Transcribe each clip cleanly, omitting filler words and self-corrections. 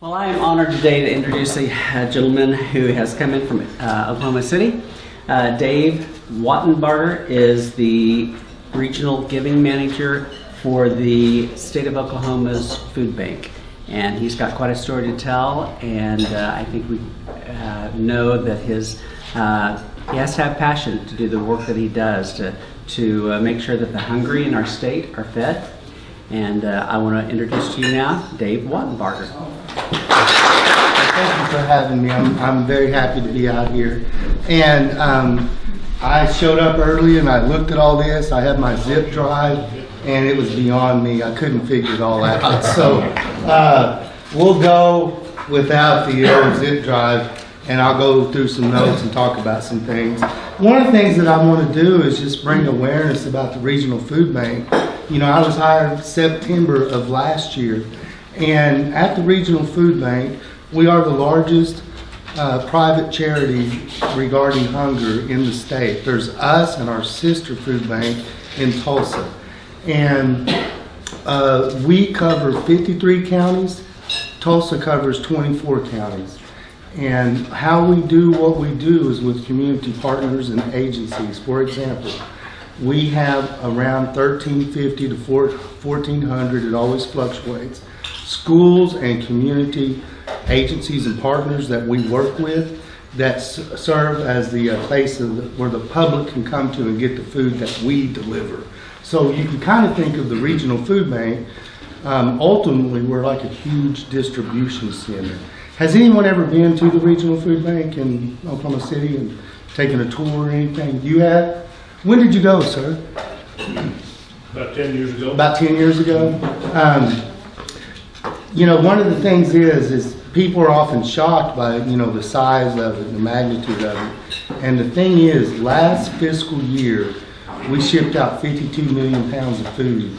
Well, I am honored today to introduce a gentleman who has come in from Oklahoma City. Dave Wattenbarger is the Regional Giving Manager for the State of Oklahoma's Food Bank. And he's got quite a story to tell, and I think we know that he has to have passion to do the work that he does to make sure that the hungry in our state are fed. And I want to introduce to you now Dave Wattenbarger. Thank you for having me. I'm very happy to be out here. And I showed up early and I looked at all this. I had my zip drive and it was beyond me. I couldn't figure it all out. So we'll go without the old zip drive and I'll go through some notes and talk about some things. One of the things that I want to do is just bring awareness about the Regional Food Bank. You know, I was hired September of last year. And at the Regional Food Bank, we are the largest private charity regarding hunger in the state. There's us and our sister food bank in Tulsa. And we cover 53 counties. Tulsa covers 24 counties. And how we do what we do is with community partners and agencies. For example, we have around 1,350 to 1,400, it always fluctuates, schools and community agencies and partners that we work with that serve as the place where the public can come to and get the food that we deliver. So you can kind of think of the Regional Food Bank, ultimately we're like a huge distribution center. Has anyone ever been to the Regional Food Bank in Oklahoma City and taken a tour or anything? You have? When did you go, sir? About 10 years ago. About 10 years ago? You know, one of the things is people are often shocked by, you know, the size of it, the magnitude of it. And the thing is, last fiscal year, we shipped out 52 million pounds of food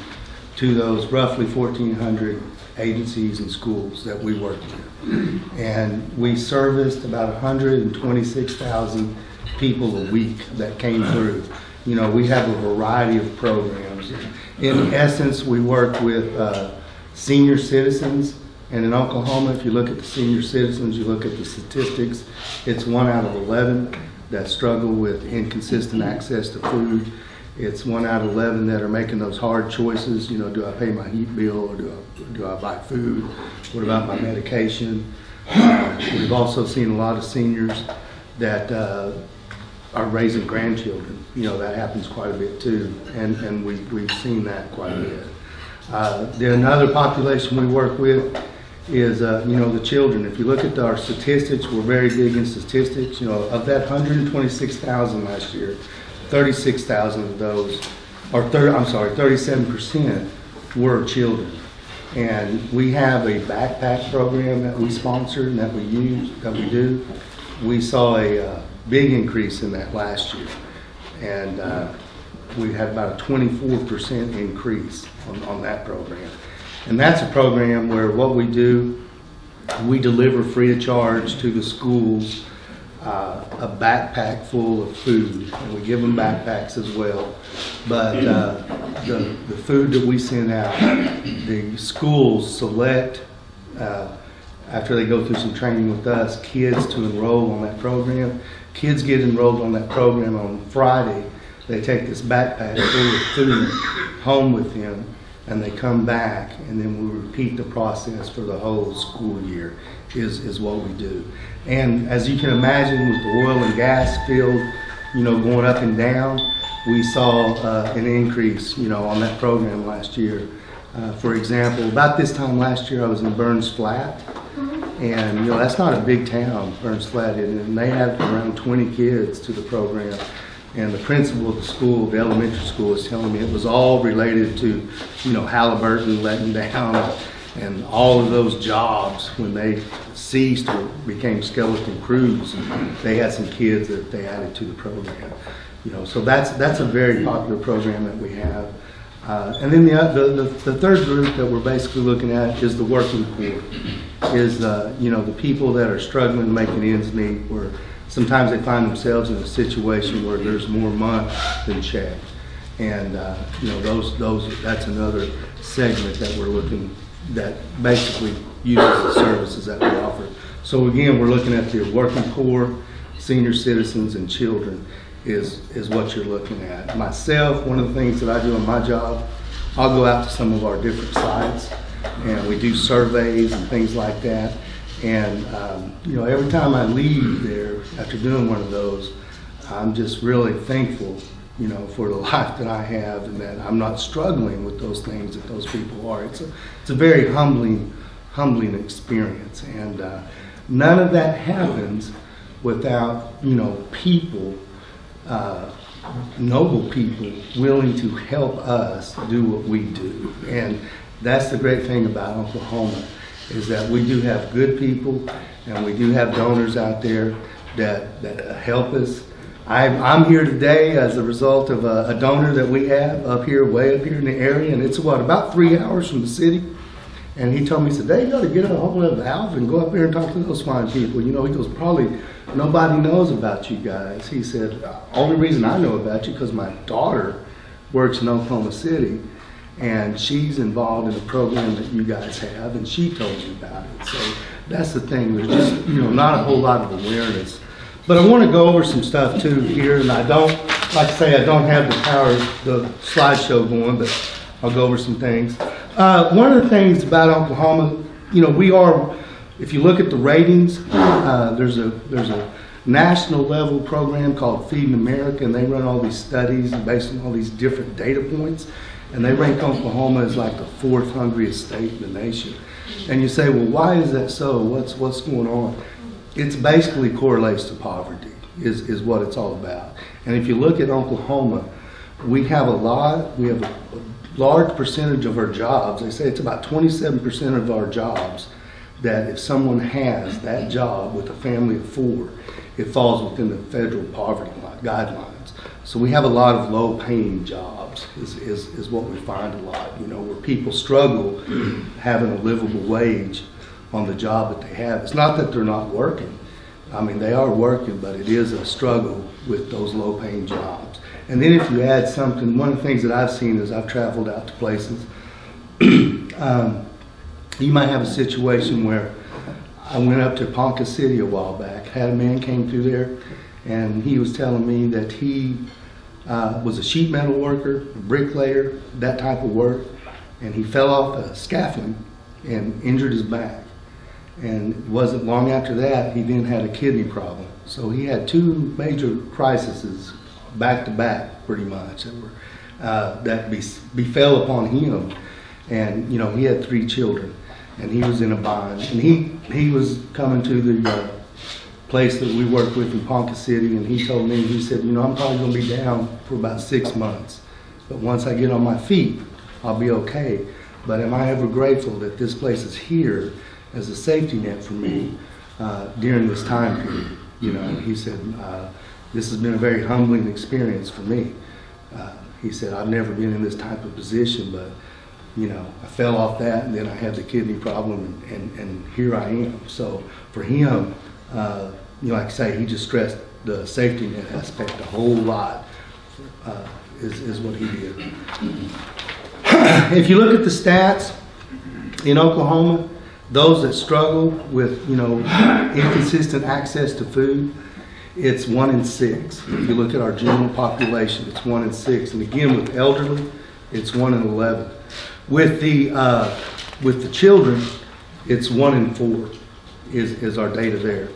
to those roughly 1,400 agencies and schools that we work with. And we serviced about 126,000 people a week that came through. You know, we have a variety of programs. In essence, we work with senior citizens, and in Oklahoma, if you look at the senior citizens, you look at the statistics, it's 1 out of 11 that struggle with inconsistent access to food. It's 1 out of 11 that are making those hard choices. You know, do I pay my heat bill or do I buy food? What about my medication? We've also seen a lot of seniors that are raising grandchildren. You know, that happens quite a bit too, and we've seen that quite a bit. Another population we work with is, you know, the children. If you look at our statistics, we're very big in statistics. You know, of that 126,000 last year, 36,000 of those, or 37% were children. And we have a backpack program that we sponsor and that we do. We saw a big increase in that last year. And we had about a 24% increase on that program. And that's a program where what we do, we deliver free of charge to the schools a backpack full of food, and we give them backpacks as well. But the food that we send out, the schools select, after they go through some training with us, kids to enroll on that program. Kids get enrolled on that program on Friday. They take this backpack full of food home with them, and they come back, and then we repeat the process for the whole school year is what we do. And as you can imagine, with the oil and gas field, you know, going up and down, we saw an increase, you know, on that program last year. For example, about this time last year, I was in Burns Flat, and you know, that's not a big town, Burns Flat, and they had around 20 kids to the program. And the principal of the school, the elementary school, was telling me it was all related to, you know, Halliburton letting down and all of those jobs when they ceased or became skeleton crews. They had some kids that they added to the program. You know, so that's a very popular program that we have. And then the third group that we're basically looking at is the working poor, is you know, the people that are struggling making ends meet, where sometimes they find themselves in a situation where there's more month than check. And you know, those that's another segment that we're looking that basically uses the services that we offer. So again, we're looking at the working poor, senior citizens, and children is what you're looking at. Myself, one of the things that I do in my job, I'll go out to some of our different sites, and we do surveys and things like that. And you know, every time I leave there after doing one of those, I'm just really thankful, you know, for the life that I have, and that I'm not struggling with those things that those people are. It's a very humbling experience, and none of that happens without, you know, people, noble people willing to help us do what we do. And that's the great thing about Oklahoma, is that we do have good people, and we do have donors out there that help us. I'm here today as a result of a donor that we have way up here in the area, and it's about 3 hours from the city. And he told me, he said, "Dave, you got to get a hold of Alvin and go up there and talk to those fine people." You know, he goes, "Probably nobody knows about you guys." He said, "Only reason I know about you because my daughter works in Oklahoma City, and she's involved in the program that you guys have, and she told me about it." So that's the thing. There's just, you know, not a whole lot of awareness. But I want to go over some stuff too here, and I don't, like I say, I don't have the slideshow going, but I'll go over some things. One of the things about Oklahoma, you know, we are, if you look at the ratings, there's a national level program called Feeding America, and they run all these studies based on all these different data points, and they rank Oklahoma as like the 4th hungriest state in the nation. And you say, well, why is that so? What's going on? It's basically correlates to poverty, is what it's all about. And if you look at Oklahoma, we have a large percentage of our jobs. They say it's about 27% of our jobs that if someone has that job with a family of 4, it falls within the federal poverty guidelines. So we have a lot of low-paying jobs is what we find a lot, you know, where people struggle having a livable wage on the job that they have. It's not that they're not working. I mean, they are working, but it is a struggle with those low-paying jobs. And then if you add something, one of the things that I've seen is I've traveled out to places, you might have a situation where I went up to Ponca City a while back, had a man came through there, and he was telling me that he was a sheet metal worker, a bricklayer, that type of work, and he fell off a scaffolding and injured his back. And it wasn't long after that, he then had a kidney problem. So he had 2 major crises back to back, pretty much, that befell upon him. And, you know, he had 3 children, and he was in a bind. And he was coming to the place that we work with in Ponca City, and he told me, he said, you know, I'm probably going to be down for about 6 months. But once I get on my feet, I'll be okay. But am I ever grateful that this place is here as a safety net for me during this time period? You know, he said, this has been a very humbling experience for me. He said, I've never been in this type of position, but, you know, I fell off that, and then I had the kidney problem, and here I am. So for him, you know, like I say, he just stressed the safety net aspect a whole lot, is what he did. If you look at the stats in Oklahoma, those that struggle with, you know, inconsistent access to food, it's 1 in 6. If you look at our general population, it's 1 in 6. And again, with elderly, it's 1 in 11. With the children, it's 1 in 4 is our data there.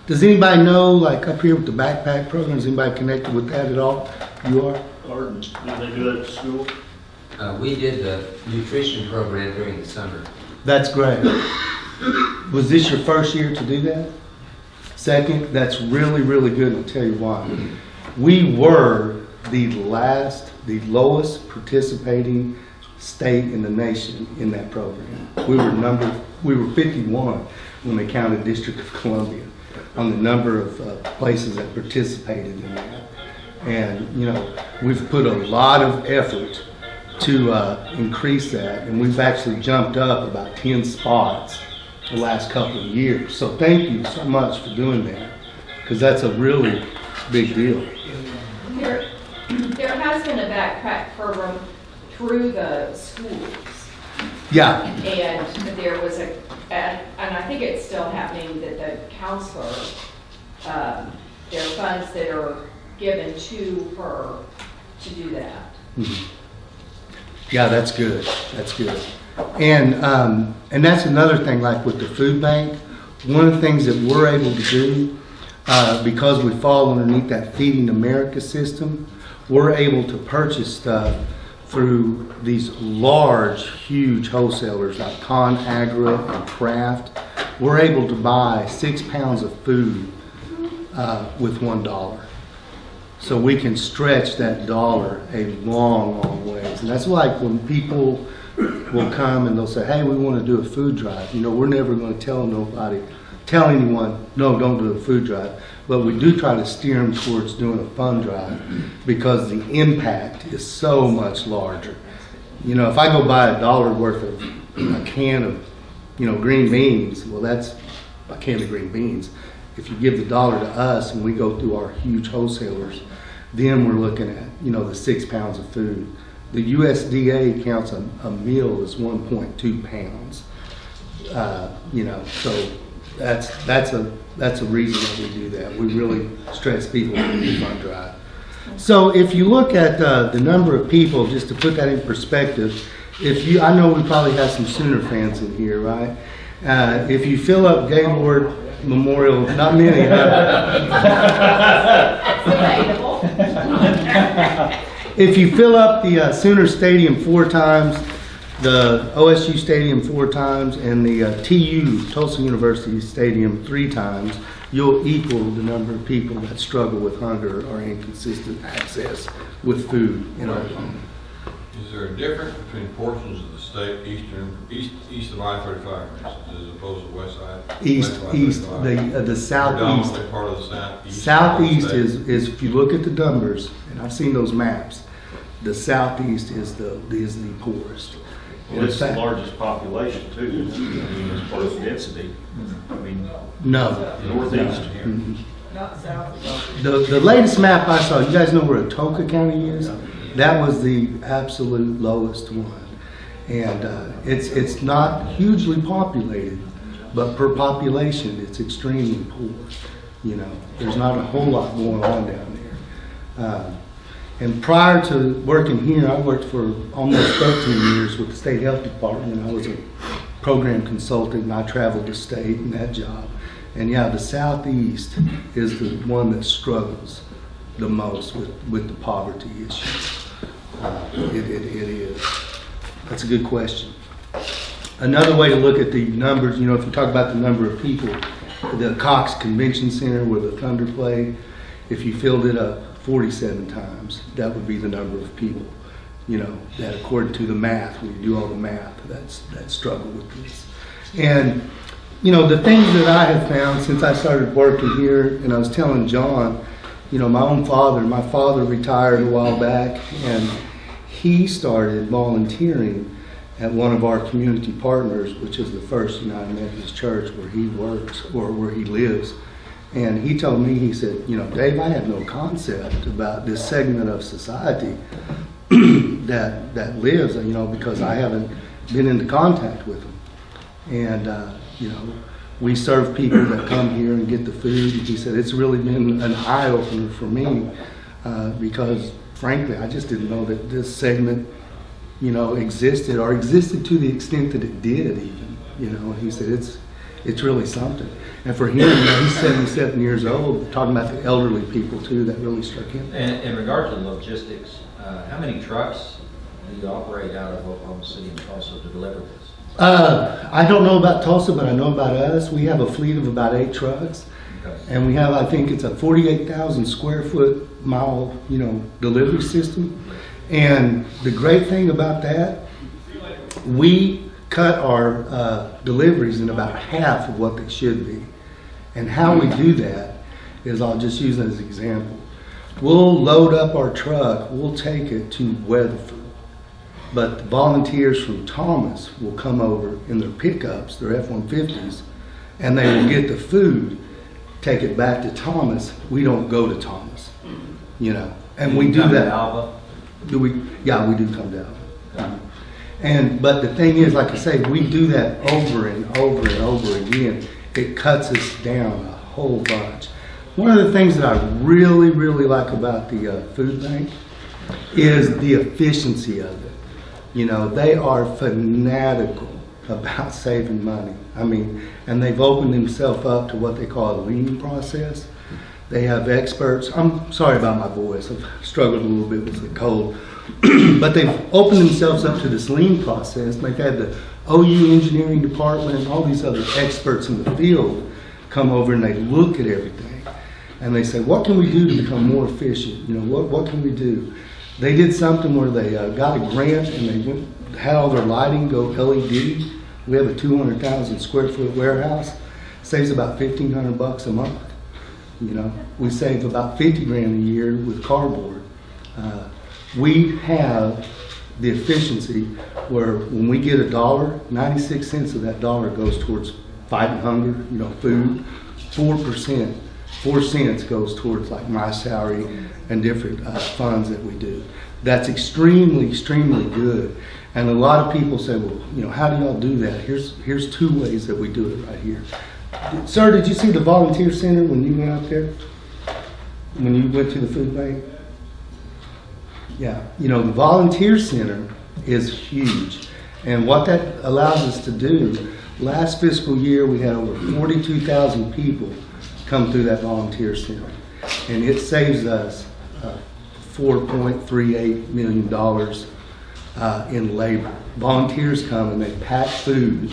Does anybody know, like up here with the backpack program, is anybody connected with that at all? You are? Or do they do that at school? We did the nutrition program during the summer. That's great. Was this your first year to do that? Second? That's really, really good, and I'll tell you why. We were the lowest participating state in the nation in that program. We were 51 when they counted District of Columbia on the number of places that participated in that. And, you know, we've put a lot of effort to increase that, and we've actually jumped up about 10 spots the last couple of years. So thank you so much for doing that, because that's a really big deal. There has been a backpack program through the schools. Yeah, And there was and I think it's still happening, that the counselor, there are funds that are given to her to do that. yeah, that's good. That's good. And that's another thing, like with the food bank, one of the things that we're able to do, because we fall underneath that Feeding America system, we're able to purchase stuff through these large, huge wholesalers like ConAgra and Kraft. We're able to buy 6 pounds of food with $1. So we can stretch that dollar a long, long ways. And that's like when people will come and they'll say, hey, we want to do a food drive. You know, we're never going to tell anyone, no, don't do a food drive. But we do try to steer them towards doing a fund drive because the impact is so much larger. You know, if I go buy $1 worth of a can of, green beans, well, that's a can of green beans. If you give the $1 to us and we go through our huge wholesalers, then we're looking at, the 6 pounds of food. The USDA counts a meal as 1.2 pounds. So that's a reason that we do that. We really stress people to do fund drive. So if you look at the number of people, just to put that in perspective, I know we probably have some Sooner fans in here, right? If you fill up Gaylord Memorial, not many, if you fill up the Sooner Stadium 4 times, the OSU Stadium 4 times, and the TU, Tulsa University Stadium 3 times, you'll equal the number of people that struggle with hunger or inconsistent access with food in Oklahoma. Is there a difference between portions of the state east of I-35, for instance, as opposed to west side? East, the southeast. Predominantly part of the southeast. Southeast is, if you look at the numbers, and I've seen those maps, the southeast is the poorest. Well, it's the largest population too, as far as density. No. Northeast. Not south. The latest map I saw, you guys know where Atoka County is? That was the absolute lowest one. And it's not hugely populated, but per population, it's extremely poor. There's not a whole lot going on down there. And prior to working here, I worked for almost 13 years with the state health department. I was a program consultant and I traveled the state in that job. And yeah, the southeast is the one that struggles the most with the poverty issue. It is. That's a good question. Another way to look at the numbers, if you talk about the number of people, the Cox Convention Center where the Thunder played, if you filled it up 47 times, that would be the number of people, that according to the math, when you do all the math, that struggle with this. And, the things that I have found since I started working here, and I was telling John, my father retired a while back, and he started volunteering at one of our community partners, which is the First United Methodist Church where he works or where he lives. And he told me, he said, Dave, I have no concept about this segment of society that lives, because I haven't been into contact with them. And, we serve people that come here and get the food. He said, it's really been an eye-opener for me because, frankly, I just didn't know that this segment, existed or existed to the extent that it did even, And he said, it's really something. And for him, he's 77 years old, talking about the elderly people too, that really struck him. And in regard to the logistics, how many trucks do you operate out of Oklahoma City and Tulsa to deliver this? I don't know about Tulsa, but I know about us. We have a fleet of about 8 trucks. Okay. And we have, I think it's a 48,000 square foot mile, delivery system. And the great thing about that, we cut our deliveries in about half of what they should be. And how we do that is, I'll just use it as an example. We'll load up our truck, we'll take it to Weatherford. But the volunteers from Thomas will come over in their pickups, their F-150s, and they will get the food, take it back to Thomas. We don't go to Thomas, And we do that. Alva? We do come down. But the thing is, like I say, we do that over and over and over again. It cuts us down a whole bunch. One of the things that I really, really like about the food bank is the efficiency of it. You know, they are fanatical about saving money. I mean, and they've opened themselves up to what they call a lean process. They have experts. I'm sorry about my voice. I've struggled a little bit with the cold. But they've opened themselves up to this lean process. They've had the OU engineering department and all these other experts in the field come over and they look at everything. And they say, what can we do to become more efficient? You know, what can we do? They did something where they got a grant and they had all their lighting go LED. We have a 200,000 square foot warehouse. Saves about $1,500 a month. You know, we save about 50 grand a year with cardboard. We have the efficiency where when we get $1, 96 cents of that dollar goes towards fighting hunger, you know, food. 4 cents goes towards like my salary and different funds that we do. That's extremely, extremely good. And a lot of people say, well, you know, how do y'all do that? Here's 2 ways that we do it right here. Sir, did you see the volunteer center when you went out there? When you went to the food bank? Yeah, you know, the volunteer center is huge. And what that allows us to do, last fiscal year we had over 42,000 people come through that volunteer center. And it saves us $4.38 million in labor. Volunteers come and they pack food,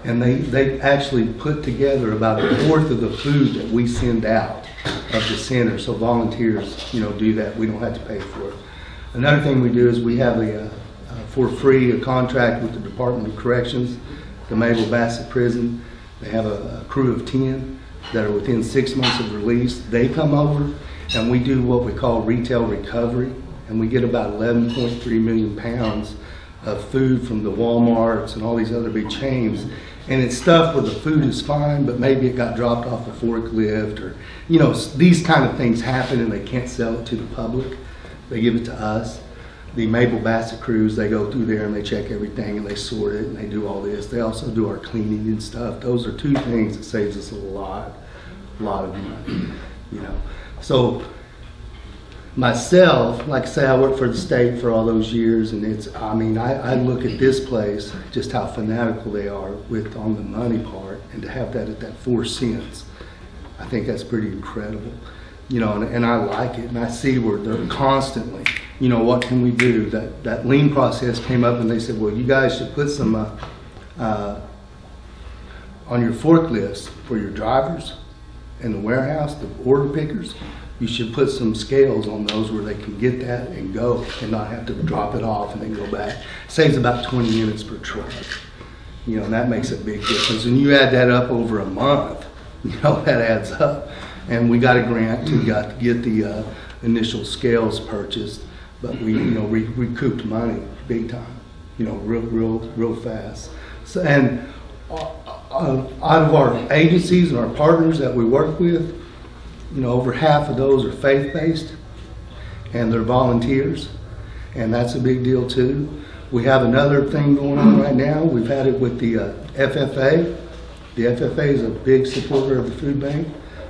and they actually put together about 1/4 of the food that we send out of the center. So volunteers, you know, do that. We don't have to pay for it. Another thing we do is we have for free a contract with the Department of Corrections, the Mabel Bassett Prison. They have a crew of 10 that are within 6 months of release. They come over and we do what we call retail recovery, and we get about 11.3 million pounds of food from the Walmarts and all these other big chains. And it's stuff where the food is fine, but maybe it got dropped off a forklift, or, you know, these kind of things happen and they can't sell it to the public. They give it to us. The Mabel Bassett crews, they go through there and they check everything and they sort it and they do all this. They also do our cleaning and stuff. Those are 2 things that saves us a lot of money, you know. So myself, like I say, I worked for the state for all those years, and I look at this place, just how fanatical they are on the money part, and to have that at that 4 cents, I think that's pretty incredible. You know, and I like it, and I see where they're constantly, you know, what can we do? That lean process came up, and they said, well, you guys should put some on your forklifts for your drivers in the warehouse, the order pickers. You should put some scales on those where they can get that and go and not have to drop it off and then go back. Saves about 20 minutes per truck. You know, and that makes a big difference. And you add that up over a month, you know, that adds up. And we got a grant to get the initial scales purchased, but we, you know, recouped money big time, you know, real fast. So, and out of our agencies and our partners that we work with, you know, over half of those are faith-based, and they're volunteers, and that's a big deal too. We have another thing going on right now. We've had it with the FFA. The FFA is a big supporter of the food bank.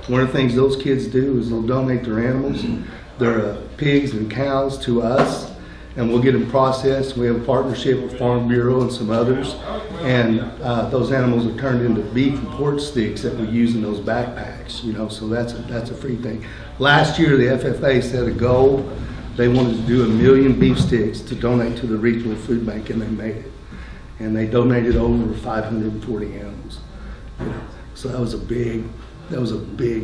One of the things those kids do is they'll donate their animals, their pigs and cows, to us, and we'll get them processed. We have a partnership with Farm Bureau and some others, and those animals are turned into beef and pork sticks that we use in those backpacks. You know, so that's a free thing. Last year, the FFA set a goal. They wanted to do 1 million beef sticks to donate to the regional food bank, and they made it. And they donated over 540 animals. You know, so that was a big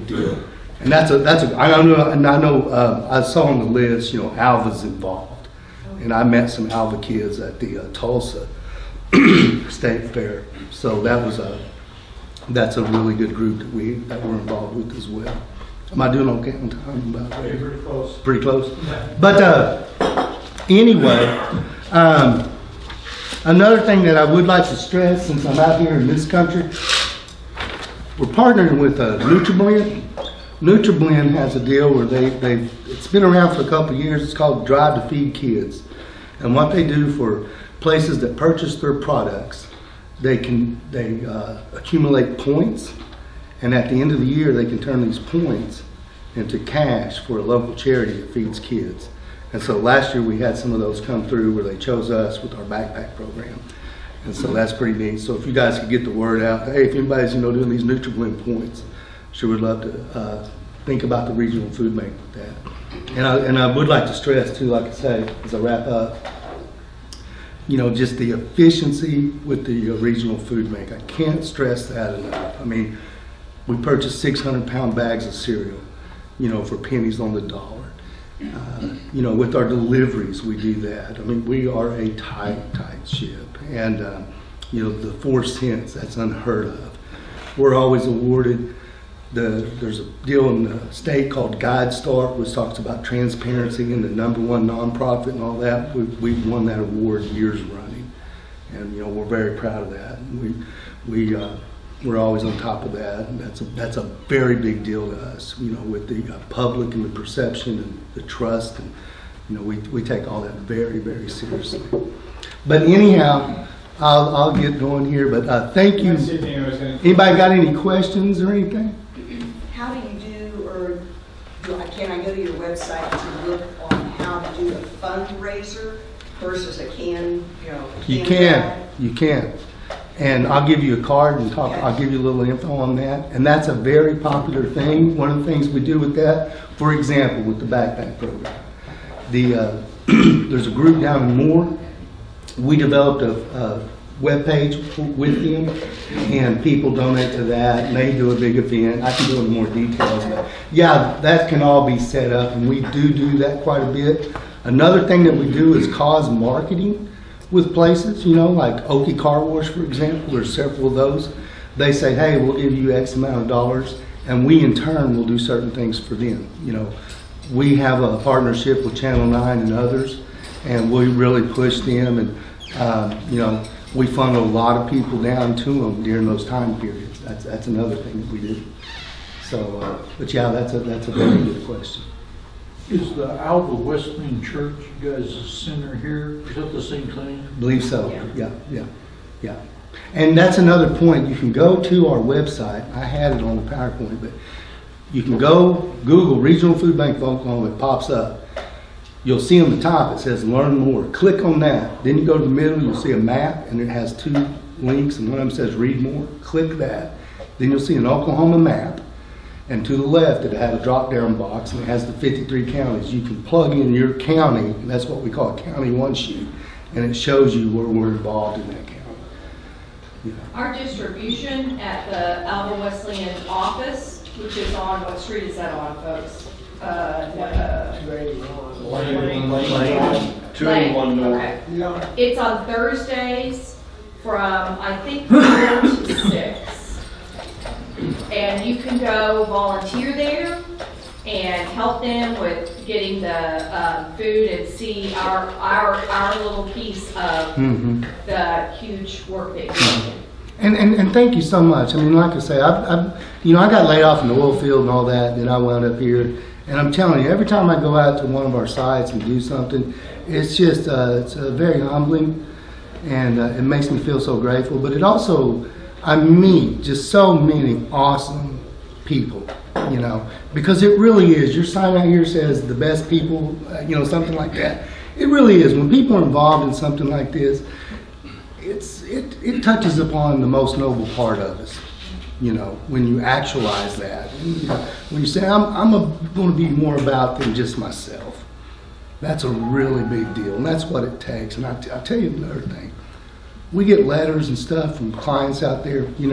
deal. And I know I saw on the list, you know, Alva's involved, and I met some Alva kids at the Tulsa State Fair. So that's a really good group that we're involved with as well. Am I doing okay on time? About Pretty close. Pretty close. But anyway, another thing that I would like to stress, since I'm out here in this country, we're partnering with NutriBlend. NutriBlend has a deal where it's been around for a couple of years. It's called Drive to Feed Kids. And what they do for places that purchase their products, they accumulate points, and at the end of the year, they can turn these points into cash for a local charity that feeds kids. And so last year we had some of those come through where they chose us with our backpack program. And so that's pretty neat. So if you guys could get the word out, hey, if anybody's doing these NutriBlend points, sure would love to think about the regional food bank with that. And I would like to stress too, like I say, as I wrap up, just the efficiency with the regional food bank. I can't stress that enough. I mean, we purchased 600-pound bags of cereal, for pennies on the dollar. With our deliveries, we do that. I mean, we are a tight ship. And, the 4 cents, that's unheard of. We're always awarded, there's a deal in the state called GuideStar, which talks about transparency and the #1 nonprofit and all that. We've won that award years running. And, we're very proud of that. We're always on top of that. And that's a very big deal to us, with the public and the perception and the trust. And, we take all that very, very seriously. But anyhow, I'll get going here. But thank you. Anybody got any questions or anything? How do you do, or can I go to your website to look on how to do a fundraiser versus a can, You can. And I'll give you a card and talk. Okay. I'll give you a little info on that. And that's a very popular thing. One of the things we do with that, for example, with the backpack program, there's a group down in Moore. We developed a web page with them, and people donate to that, and they do a big event. I can go into more details, but yeah, that can all be set up, and we do that quite a bit. Another thing that we do is cause marketing with places, like Okie Car Wash, for example. There's several of those. They say, hey, we'll give you X amount of dollars, and we in turn will do certain things for them. We have a partnership with Channel 9 and others, and we really push them, and we funnel a lot of people down to them during those time periods. That's another thing that we do. So, but yeah, that's a very good question. Is the Alva Wesleyan Church, you guys' center here, is that the same thing? I believe so. Yeah. And that's another point. You can go to our website. I had it on the PowerPoint, but you can go Google Regional Food Bank of Oklahoma. It pops up. You'll see on the top, it says learn more. Click on that. Then you go to the middle, you'll see a map, and it has 2 links, and one of them says read more. Click that. Then you'll see an Oklahoma map, and to the left, it has a drop-down box, and it has the 53 counties. You can plug in your county, and that's what we call a County 1 sheet, and it shows you where we're involved in that county. Our distribution at the Alva Wesleyan office, which is on, what street is that on, folks? 281 North. Okay. It's on Thursdays from, I think, 4 to 6. And you can go volunteer there and help them with getting the food and see our little piece of the huge work that you're doing. And thank you so much. I mean, like I say, I got laid off in the oil field and all that, then I wound up here. And I'm telling you, every time I go out to one of our sites and do something, it's just, it's very humbling, and it makes me feel so grateful. But it also, I meet just so many awesome people, because it really is. Your sign out here says the best people, something like that. It really is. When people are involved in something like this, it touches upon the most noble part of us. When you actualize that, when you say, I'm going to be more about than just myself, that's a really big deal, and that's what it takes. And I'll tell you another thing. We get letters and stuff from clients out there, we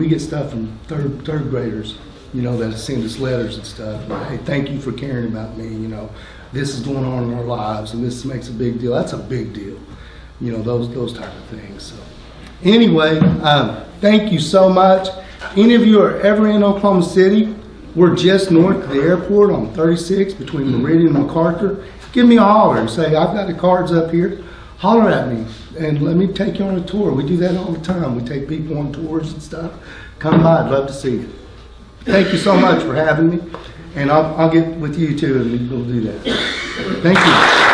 get stuff from third graders, that send us letters and stuff. Hey, thank you for caring about me, this is going on in our lives, and this makes a big deal. That's a big deal, those type of things. So anyway, thank you so much. Any of you are ever in Oklahoma City, we're just north of the airport on 36 between Meridian and MacArthur. Give me a holler and say, I've got the cards up here. Holler at me and let me take you on a tour. We do that all the time. We take people on tours and stuff. Come by, I'd love to see you. Thank you so much for having me. And I'll get with you too, and we'll do that. Thank you.